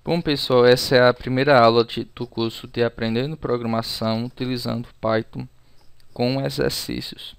Bom, pessoal, essa é a primeira aula do curso de Aprendendo Programação utilizando Python com exercícios.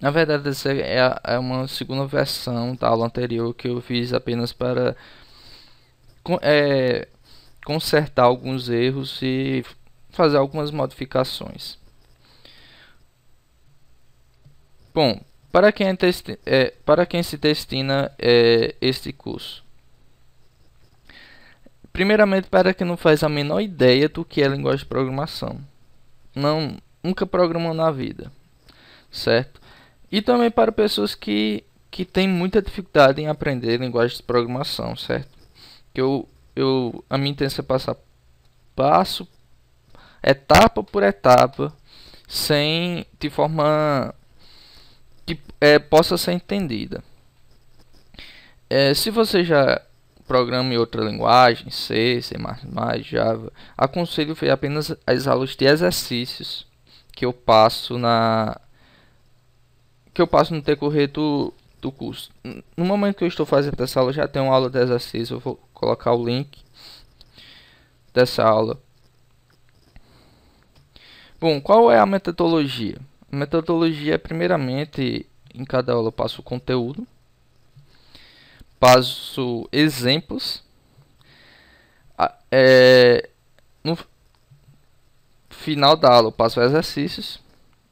Na verdade, essa é uma segunda versão da aula anterior que eu fiz apenas para consertar alguns erros e fazer algumas modificações. Bom, para quem se destina este curso? Primeiramente, para quem não faz a menor ideia do que é linguagem de programação, nunca programou na vida, certo? E também para pessoas que têm muita dificuldade em aprender linguagem de programação, certo? Que a minha intenção é passo etapa por etapa, de forma que possa ser entendida. Se você já programa em outra linguagem, C, C++, Java, aconselho ver apenas as aulas de exercícios que eu passo no decorrer do curso. No momento que eu estou fazendo essa aula, já tem uma aula de exercício, eu vou colocar o link dessa aula. Bom, qual é a metodologia? A metodologia é, primeiramente, em cada aula eu passo o conteúdo, passo exemplos, no final da aula eu passo exercícios,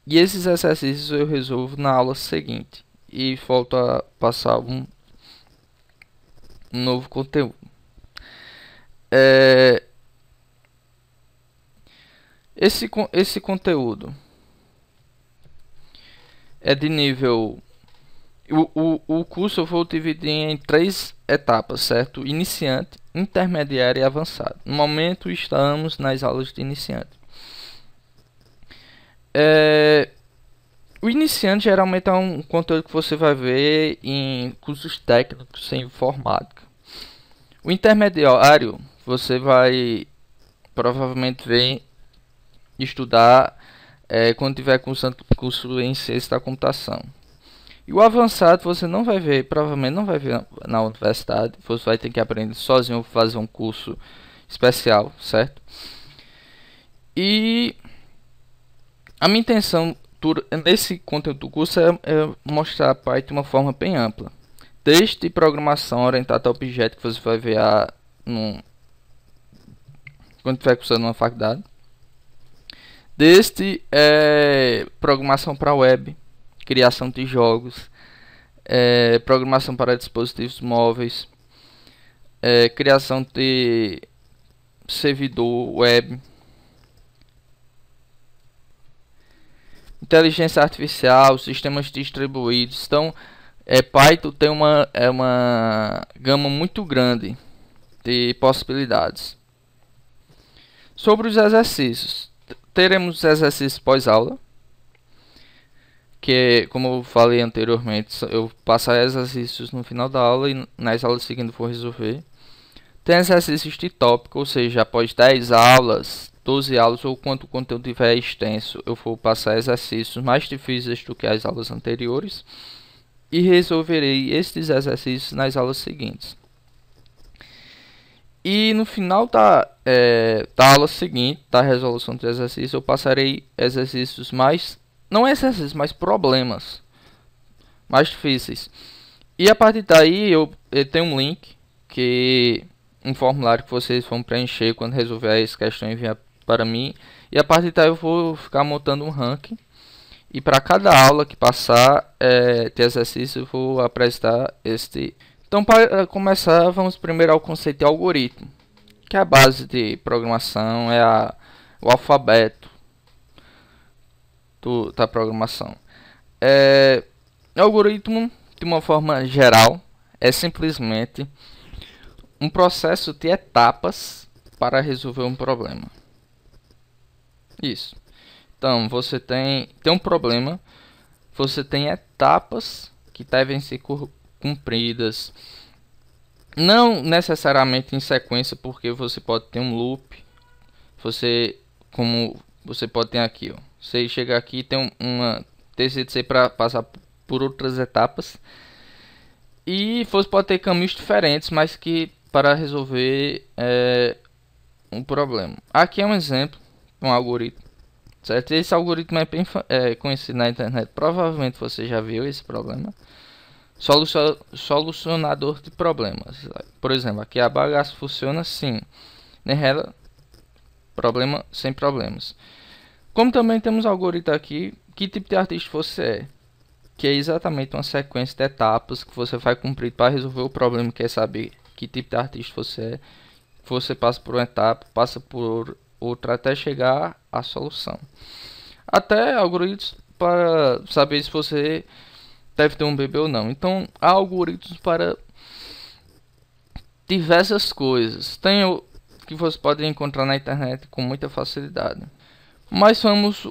e esses exercícios eu resolvo na aula seguinte, e volto a passar um novo conteúdo. Esse conteúdo é de nível... O curso eu vou dividir em 3 etapas, certo? Iniciante, intermediário e avançado. No momento estamos nas aulas de iniciante. O iniciante geralmente é um conteúdo que você vai ver em cursos técnicos em informática. O intermediário você vai provavelmente ver estudar quando tiver cursando curso em ciência da computação. E o avançado você não vai ver, provavelmente não vai ver na universidade. Você vai ter que aprender sozinho, fazer um curso especial, certo? E a minha intenção nesse conteúdo do curso é mostrar a Python de uma forma bem ampla. Desde programação orientada a objeto, que você vai ver quando estiver cursando uma faculdade. Desde programação para web, criação de jogos, programação para dispositivos móveis, criação de servidor web, inteligência artificial, sistemas distribuídos. Então, Python tem uma gama muito grande de possibilidades. Sobre os exercícios, teremos exercícios pós-aula, que, como eu falei anteriormente, eu passo exercícios no final da aula e nas aulas seguintes vou resolver. Tem exercícios de tópico, ou seja, após 10 aulas, 12 aulas ou quanto o conteúdo tiver extenso, eu vou passar exercícios mais difíceis do que as aulas anteriores e resolverei estes exercícios nas aulas seguintes. E no final da aula seguinte, da resolução de exercícios, eu passarei exercícios não exercícios, mas problemas mais difíceis. E a partir daí eu tenho um link, um formulário que vocês vão preencher quando resolver as questões e enviar para mim. E a partir daí eu vou ficar montando um ranking. E para cada aula que passar de exercício eu vou apresentar este. Então, para começar, vamos primeiro ao conceito de algoritmo, que é a base de programação, o alfabeto da programação. O algoritmo, de uma forma geral, é simplesmente um processo de etapas para resolver um problema. Isso. Então, você tem um problema, você tem etapas que devem ser cumpridas, não necessariamente em sequência, porque você pode ter um loop. Como você pode ter aqui, ó. Você chega aqui e tem uma TCC para passar por outras etapas, e você pode ter caminhos diferentes, mas que para resolver um problema. Aqui é um exemplo de um algoritmo, certo? Esse algoritmo é bem conhecido na internet. Provavelmente você já viu esse problema. Solucionador de problemas. Por exemplo, aqui a bagaça funciona assim. Nela, problema sem problemas. Como também temos algoritmo aqui, que tipo de artista você é? Que é exatamente uma sequência de etapas que você vai cumprir para resolver o problema. Quer saber que tipo de artista você é? Você passa por uma etapa, passa por outra até chegar à solução. Até algoritmos para saber se você deve ter um bebê ou não. Então há algoritmos para diversas coisas. Tem o que você pode encontrar na internet com muita facilidade. Mas vamos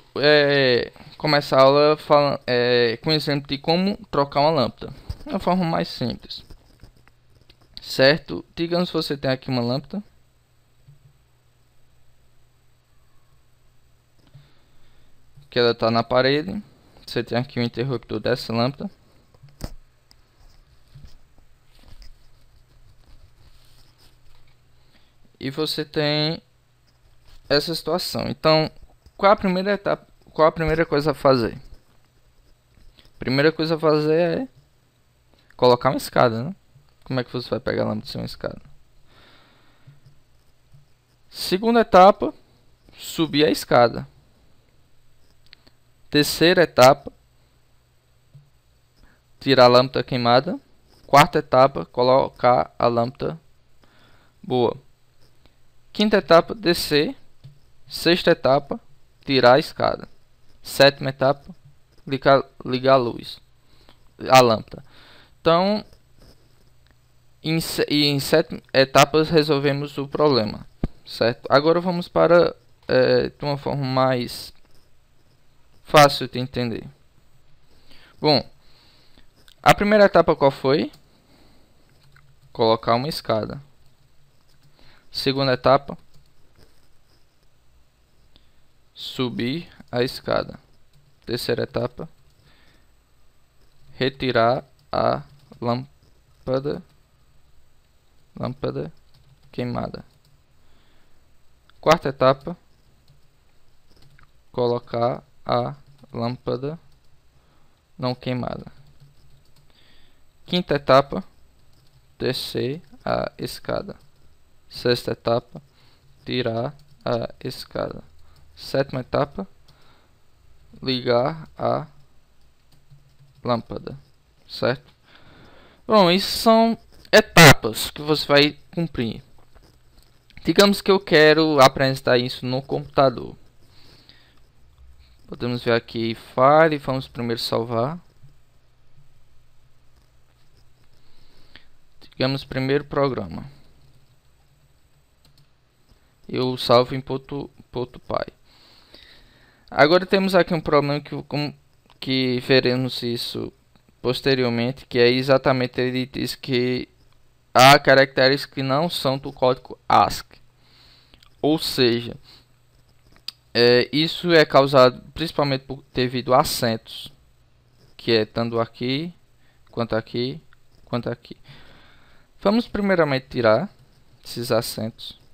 começar a aula com um exemplo de como trocar uma lâmpada. De uma forma mais simples. Certo? Digamos que você tem aqui uma lâmpada. Que ela está na parede. Você tem aqui o interruptor dessa lâmpada. E você tem essa situação. Então, qual a primeira etapa? Qual a primeira coisa a fazer? Primeira coisa a fazer é colocar uma escada, né? Como é que você vai pegar a lâmpada sem uma escada? Segunda etapa, subir a escada. Terceira etapa, tirar a lâmpada queimada. Quarta etapa, colocar a lâmpada boa. Quinta etapa, descer. Sexta etapa, tirar a escada. Sétima etapa, ligar a luz, a lâmpada. Então, em 7 etapas resolvemos o problema, certo? Agora vamos para de uma forma mais fácil de entender. Bom, a primeira etapa qual foi? Colocar uma escada. Segunda etapa, subir a escada. Terceira etapa, retirar a lâmpada queimada. Quarta etapa, colocar a lâmpada não queimada. Quinta etapa, descer a escada. Sexta etapa, tirar a escada. Sétima etapa, ligar a lâmpada, certo? Bom, isso são etapas que você vai cumprir. Digamos que eu quero apresentar isso no computador. Podemos ver aqui File, vamos primeiro salvar. Digamos primeiro programa. Eu salvo em .py. Agora temos aqui um problema que veremos isso posteriormente, que é exatamente ele diz que há caracteres que não são do código ASCII. Ou seja, isso é causado principalmente devido a acentos, que é tanto aqui, quanto aqui, quanto aqui. Vamos primeiramente tirar esses acentos.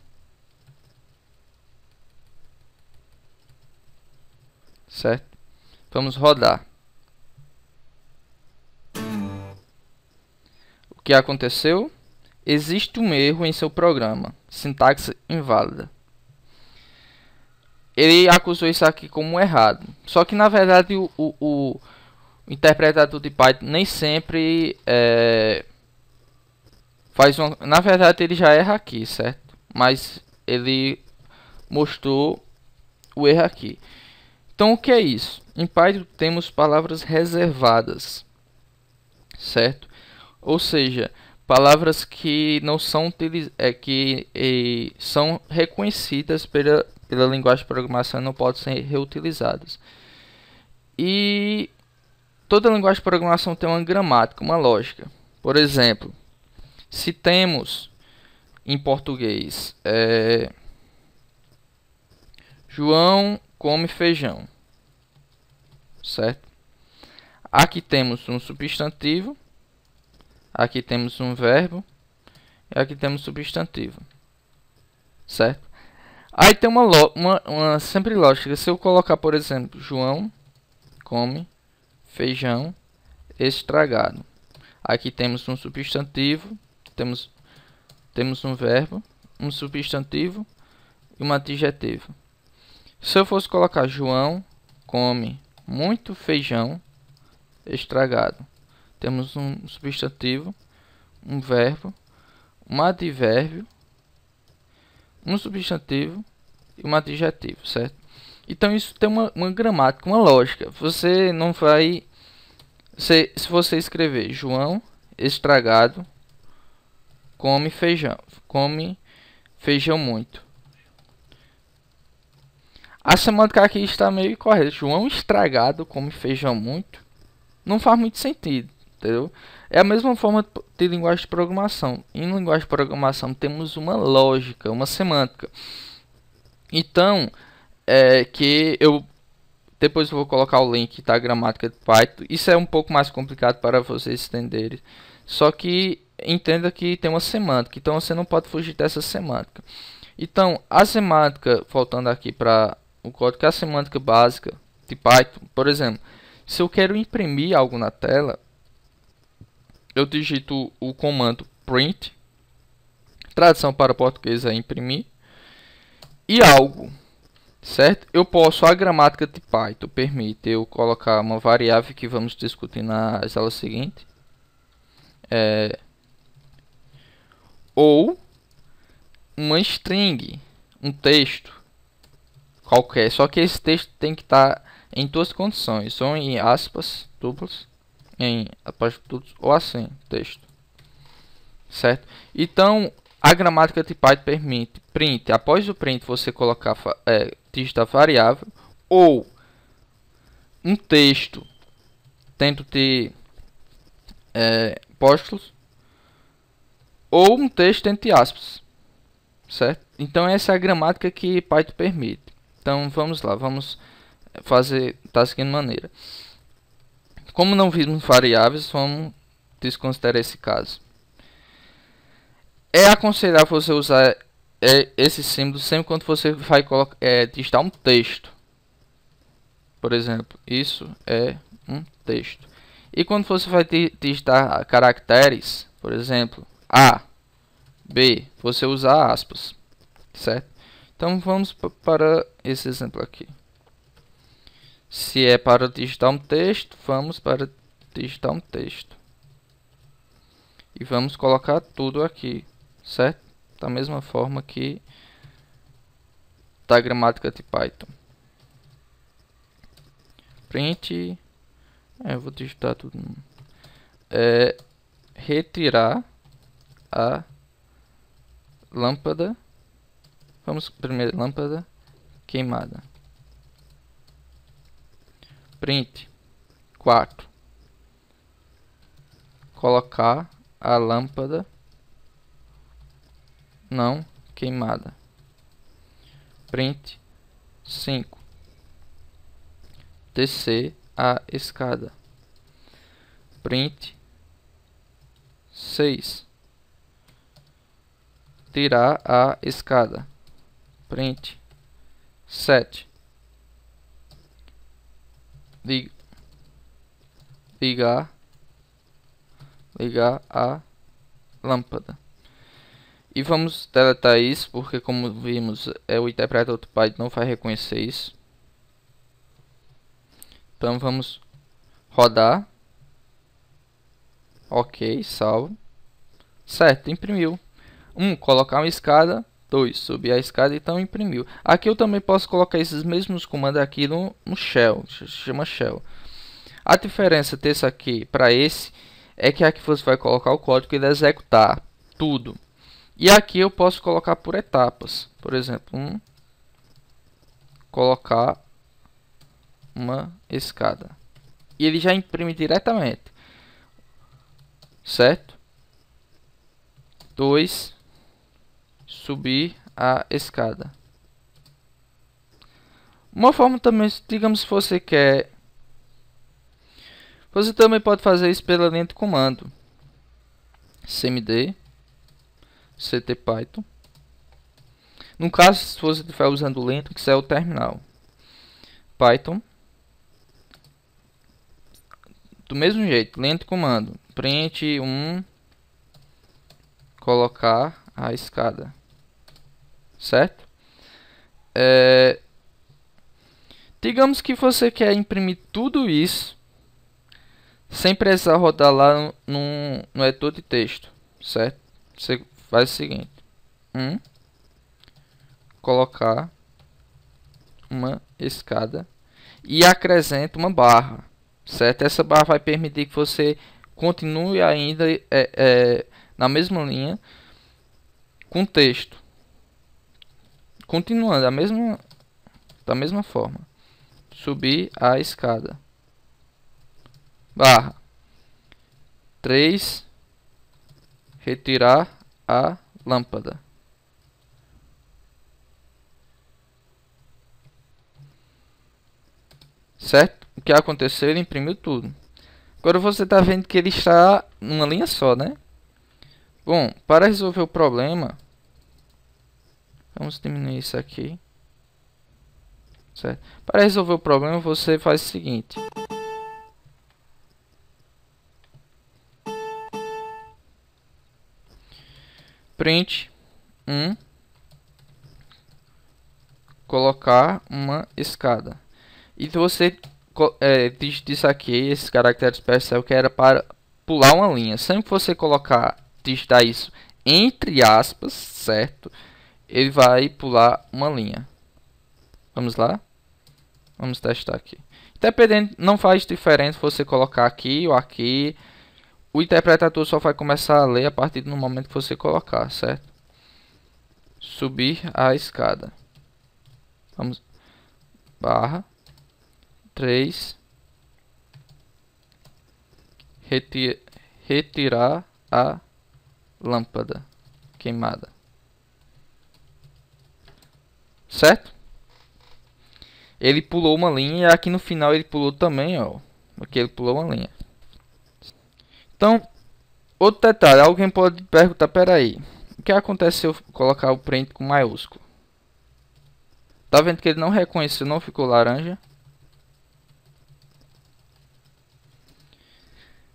Certo? Vamos rodar. O que aconteceu? Existe um erro em seu programa. Sintaxe inválida. Ele acusou isso aqui como errado. Só que na verdade o interpretador de Python nem sempre faz uma... Na verdade ele já erra aqui, certo? Mas ele mostrou o erro aqui. Então o que é isso? Em Python temos palavras reservadas, certo? Ou seja, palavras que não são são reconhecidas pela linguagem de programação e não podem ser reutilizadas. E toda linguagem de programação tem uma gramática, uma lógica. Por exemplo, se temos em português João come feijão, certo? Aqui temos um substantivo, aqui temos um verbo E aqui temos substantivo, certo? Aí tem uma sempre lógica. Se eu colocar, por exemplo, João come feijão estragado. Aqui temos um substantivo, temos um verbo, um substantivo e um adjetivo. Se eu fosse colocar João come muito feijão estragado, temos um substantivo, um verbo, um advérbio, um substantivo e um adjetivo, certo? Então isso tem uma gramática, uma lógica. Você não vai... Se você escrever João estragado come feijão muito, a semântica aqui está meio correta. João estragado come feijão muito não faz muito sentido, entendeu? É a mesma forma de linguagem de programação. Em linguagem de programação temos uma lógica, uma semântica. Então, que eu depois vou colocar o link da gramática de Python. Isso é um pouco mais complicado para vocês entenderem. Só que entenda que tem uma semântica, então você não pode fugir dessa semântica. Então, a semântica, voltando aqui para o código, é a semântica básica de Python. Por exemplo, se eu quero imprimir algo na tela, eu digito o comando print, tradução para português é imprimir, e algo, certo? Eu posso, a gramática de Python permite eu colocar uma variável que vamos discutir nas aulas seguintes, ou uma string, um texto qualquer, só que esse texto tem que estar em duas condições, ou em aspas duplas, em apóstrofos ou assim, texto, certo? Então a gramática de Python permite print, após o print você colocar digitar variável, ou um texto tendo ter apóstrofos, ou um texto entre aspas, certo? Então essa é a gramática que Python permite. Então vamos lá, vamos fazer da seguinte maneira. Como não vimos variáveis, vamos desconsiderar esse caso. É aconselhável você usar esse símbolo sempre quando você vai digitar um texto. Por exemplo, isso é um texto. E quando você vai digitar caracteres, por exemplo, A, B, você usa aspas, certo? Então vamos para esse exemplo aqui. Se é para digitar um texto, vamos para digitar um texto. E vamos colocar tudo aqui, certo? Da mesma forma que da gramática de Python. Print, eu vou digitar tudo. Retirar a lâmpada. Vamos primeiro, lâmpada queimada. Print 4. Colocar a lâmpada não queimada. Print 5. Descer a escada. Print 6. Tirar a escada. Print 7. Ligar a lâmpada. E vamos deletar isso, porque como vimos, o interpretador do Python não vai reconhecer isso. Então vamos rodar. Ok, salvo. Certo, imprimiu. 1. Colocar uma escada. 2. Subir a escada, então imprimiu. Aqui eu também posso colocar esses mesmos comandos aqui no shell. Chama shell. A diferença desse aqui para esse é que aqui você vai colocar o código e ele executar tudo. E aqui eu posso colocar por etapas. Por exemplo, colocar uma escada. E ele já imprime diretamente. Certo? 2. Subir a escada. Uma forma também, digamos, se você quer, você também pode fazer isso pela linha de comando. cmd CT-Python. No caso, se você estiver usando o Linux, é o terminal. Python. Do mesmo jeito, lento comando. Print 1. Colocar a escada. Certo? Digamos que você quer imprimir tudo isso sem precisar rodar lá no editor de texto, certo? Você faz o seguinte: colocar uma escada e acrescenta uma barra, certo? Essa barra vai permitir que você continue ainda na mesma linha com texto, continuando da mesma forma. Subir a escada, barra 3, retirar a lâmpada. Certo? O que aconteceu? Ele imprimiu tudo. Agora você está vendo que ele está numa linha só, né? Bom, para resolver o problema, vamos diminuir isso aqui. Certo? Para resolver o problema, você faz o seguinte: print 1, colocar uma escada. E você diz aqui, esses caracteres percebe que era para pular uma linha. Sempre que você digitar isso entre aspas, certo? Ele vai pular uma linha. Vamos lá? Vamos testar aqui. Dependendo, não faz diferença você colocar aqui ou aqui. O interpretador só vai começar a ler a partir do momento que você colocar, certo? Subir a escada. Vamos. Barra 3. Retirar a lâmpada queimada. Certo? Ele pulou uma linha e aqui no final ele pulou também, ó. Aqui ele pulou uma linha. Então, outro detalhe, alguém pode perguntar, peraí, o que acontece se eu colocar o print com maiúsculo? Tá vendo que ele não reconheceu, não ficou laranja?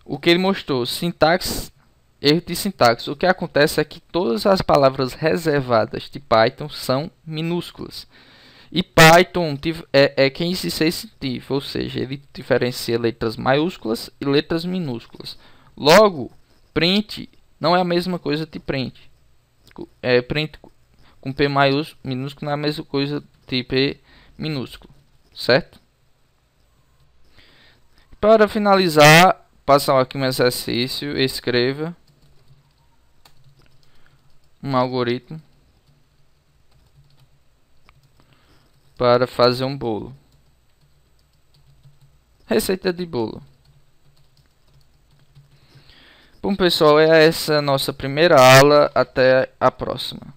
O que ele mostrou, sintaxe, erro de sintaxe. O que acontece é que todas as palavras reservadas de Python são minúsculas. E Python é quem se sensitive, ou seja, ele diferencia letras maiúsculas e letras minúsculas. Logo, print não é a mesma coisa de print. Print com P minúsculo não é a mesma coisa de P minúsculo, certo? Para finalizar, passar aqui um exercício, escreva um algoritmo para fazer um bolo. Receita de bolo. Bom, pessoal, é essa a nossa primeira aula. Até a próxima.